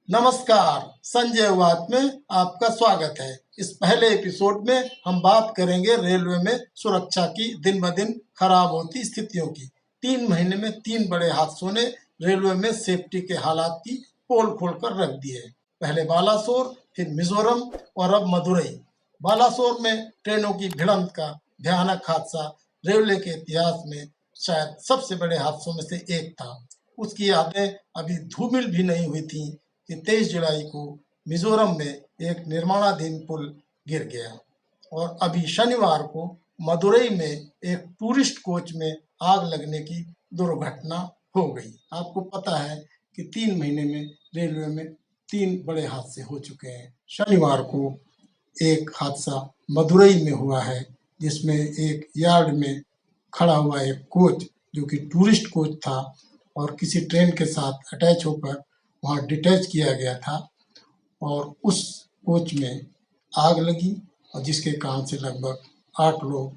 नमस्कार, संजय वाद में आपका स्वागत है। इस पहले एपिसोड में हम बात करेंगे रेलवे में सुरक्षा की दिन ब दिन खराब होती स्थितियों की। 3 महीने में 3 बड़े हादसों ने रेलवे में सेफ्टी के हालात की पोल खोलकर रख दी है। पहले बालासोर, फिर मिजोरम और अब मदुरई। बालासोर में ट्रेनों की भिड़ंत का भयानक हादसा रेलवे के इतिहास में शायद सबसे बड़े हादसों में से एक था। उसकी यादें अभी धूमिल भी नहीं हुई थी कि 23 जुलाई को मिजोरम में एक निर्माणाधीन पुल गिर गया और अभी शनिवार को मदुरई में एक टूरिस्ट कोच में आग लगने की दुर्घटना हो गई। आपको पता है कि 3 महीने में रेलवे में 3 बड़े हादसे हो चुके हैं। शनिवार को एक हादसा मदुरई में हुआ है, जिसमें एक यार्ड में खड़ा हुआ एक कोच जो कि टूरिस्ट कोच था और किसी ट्रेन के साथ अटैच होकर वहाँ डिटैच किया गया था और उस कोच में आग लगी और जिसके कारण से लगभग 8 लोग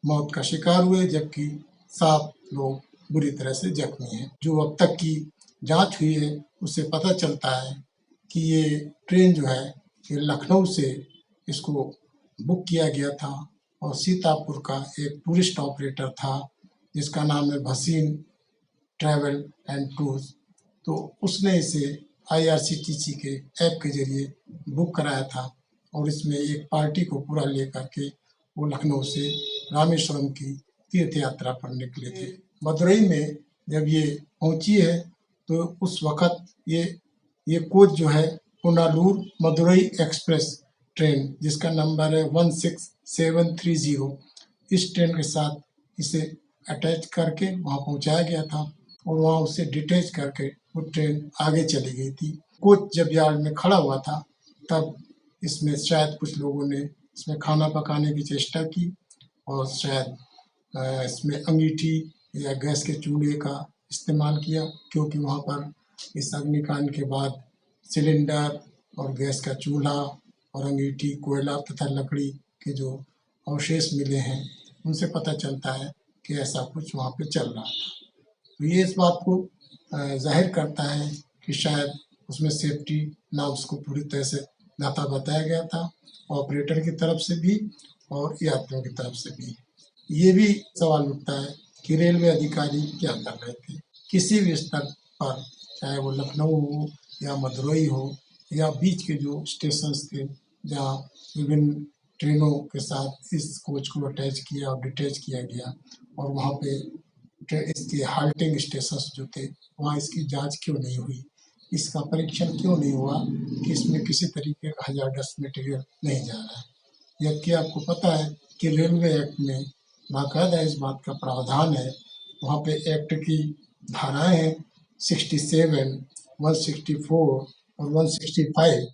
मौत का शिकार हुए, जबकि 7 लोग बुरी तरह से जख्मी हैं। जो अब तक की जांच हुई है उससे पता चलता है कि ये ट्रेन जो है ये लखनऊ से इसको बुक किया गया था और सीतापुर का एक टूरिस्ट ऑपरेटर था जिसका नाम है भसीन ट्रैवल एंड टूर्स। तो उसने इसे आईआरसीटीसी के ऐप के जरिए बुक कराया था और इसमें एक पार्टी को पूरा लेकर के वो लखनऊ से रामेश्वरम की तीर्थ यात्रा पर निकले थे। मदुरई में जब ये पहुंची है तो उस वक्त ये कोच जो है पुनालूर मदुरई एक्सप्रेस ट्रेन, जिसका नंबर है 16730, इस ट्रेन के साथ इसे अटैच करके वहाँ पहुँचाया गया था और वहाँ उसे डिटैच करके वो ट्रेन आगे चली गई थी। कोच जब यार्ड में खड़ा हुआ था तब इसमें शायद कुछ लोगों ने इसमें खाना पकाने की चेष्टा की और शायद इसमें अंगीठी या गैस के चूल्हे का इस्तेमाल किया, क्योंकि वहाँ पर इस अग्निकांड के बाद सिलेंडर और गैस का चूल्हा और अंगीठी, कोयला तथा लकड़ी के जो अवशेष मिले हैं उनसे पता चलता है कि ऐसा कुछ वहाँ पे चल रहा था। तो ये इस बात को जाहिर करता है कि शायद उसमें सेफ्टी नॉर्म्स को पूरी तरह से नाता बताया गया था, ऑपरेटर की तरफ से भी और यात्रियों की तरफ से भी। ये भी सवाल उठता है कि रेलवे अधिकारी क्या कर रहे थे। किसी भी स्तर पर, चाहे वो लखनऊ हो या मदुरई हो या बीच के जो स्टेशन थे जहाँ विभिन्न ट्रेनों के साथ इस कोच को अटैच किया और डिटैच किया गया और वहाँ पे इसके हाल्टिंग स्टेशन जो थे वहाँ इसकी जांच क्यों नहीं हुई, इसका परीक्षण क्यों नहीं हुआ कि इसमें किसी तरीके का हजारडस मटेरियल नहीं जा रहा है। जबकि आपको पता है कि रेलवे एक्ट में बाकायदा इस बात का प्रावधान है, वहाँ पे एक्ट की धाराएं हैं 67, 164 और 165,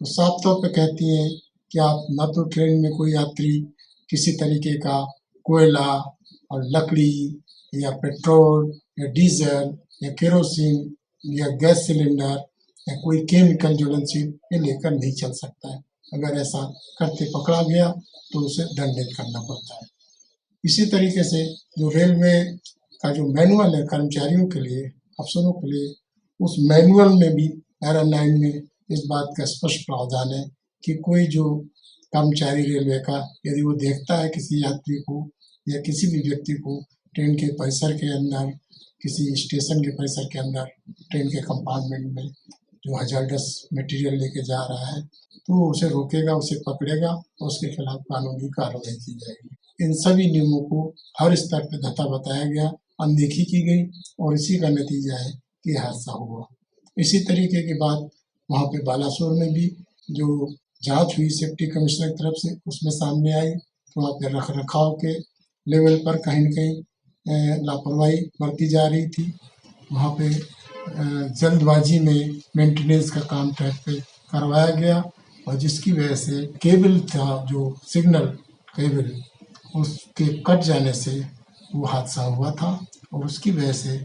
तो साफ तौर पे कहती हैं कि आप न तो ट्रेन में कोई यात्री किसी तरीके का कोयला और लकड़ी या पेट्रोल या डीजल या केरोसिन या गैस सिलेंडर या कोई केमिकल ज्वलनशील ये लेकर नहीं चल सकता है। अगर ऐसा करते पकड़ा गया तो उसे दंडित करना पड़ता है। इसी तरीके से जो रेलवे का जो मैनुअल है कर्मचारियों के लिए, अफसरों के लिए, उस मैनुअल में भी पैरा 9 में इस बात का स्पष्ट प्रावधान है कि कोई जो कर्मचारी रेलवे का यदि वो देखता है किसी यात्री को या किसी भी व्यक्ति को ट्रेन के परिसर के अंदर, किसी स्टेशन के परिसर के अंदर, ट्रेन के कंपार्टमेंट में जो हजारडस मटेरियल लेके जा रहा है तो उसे रोकेगा, उसे पकड़ेगा और उसके खिलाफ कानूनी कार्रवाई की जाएगी। इन सभी नियमों को हर स्तर पर धता बताया गया, अनदेखी की गई और इसी का नतीजा है कि हादसा हुआ। इसी तरीके की बात वहाँ पे बालासोर में भी जो जांच हुई सेफ्टी कमिश्नर की तरफ से उसमें सामने आई तो वहाँ पे रख रखाव के लेवल पर कहीं न कहीं लापरवाही बरती जा रही थी। वहाँ पे जल्दबाजी में मेंटेनेंस का काम ट्रैक पे करवाया गया और जिसकी वजह से केबल था, जो सिग्नल केबल, उसके कट जाने से वो हादसा हुआ था और उसकी वजह से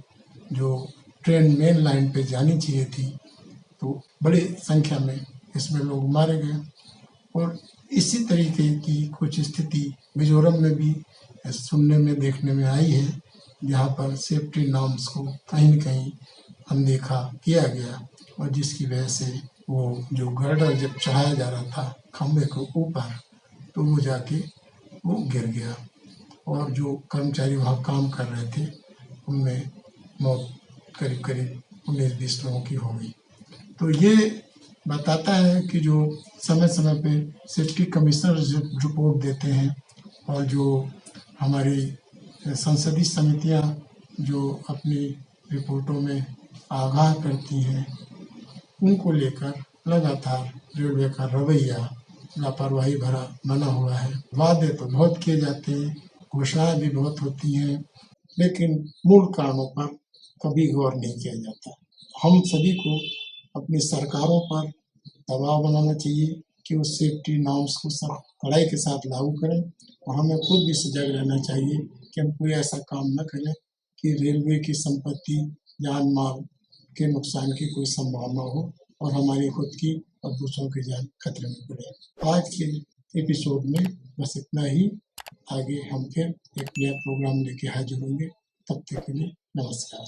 जो ट्रेन मेन लाइन पे जानी चाहिए थी तो बड़ी संख्या में इसमें लोग मारे गए। और इसी तरीके की कुछ स्थिति मिजोरम में भी सुनने में देखने में आई है, जहाँ पर सेफ्टी नॉर्म्स को कहीं न कहीं अनदेखा किया गया और जिसकी वजह से वो जो गर्डर जब चढ़ाया जा रहा था खंभे के ऊपर, तो वो जाके वो गिर गया और जो कर्मचारी वहाँ काम कर रहे थे उनमें मौत करीब करीब 19-20 लोगों की हो गई। तो ये बताता है कि जो समय समय पे सेफ्टी कमिश्नर रिपोर्ट देते हैं और जो हमारी संसदीय समितियां जो अपनी रिपोर्टों में आगाह करती हैं, उनको लेकर लगातार रेलवे का रवैया लापरवाही भरा बना हुआ है। वादे तो बहुत किए जाते हैं, घोषणाएं भी बहुत होती हैं, लेकिन मूल कारणों पर कभी गौर नहीं किया जाता। हम सभी को अपनी सरकारों पर दबाव बनाना चाहिए कि वो सेफ्टी नॉर्म्स को सब कड़ाई के साथ लागू करें और हमें खुद भी सजग रहना चाहिए कि हम कोई ऐसा काम न करें कि रेलवे की संपत्ति, जान माल के नुकसान की कोई संभावना हो और हमारी खुद की और दूसरों की जान खतरे में पड़े। आज के एपिसोड में बस इतना ही। आगे हम फिर एक नया प्रोग्राम लेके हाजिर होंगे। तब तक के लिए नमस्कार।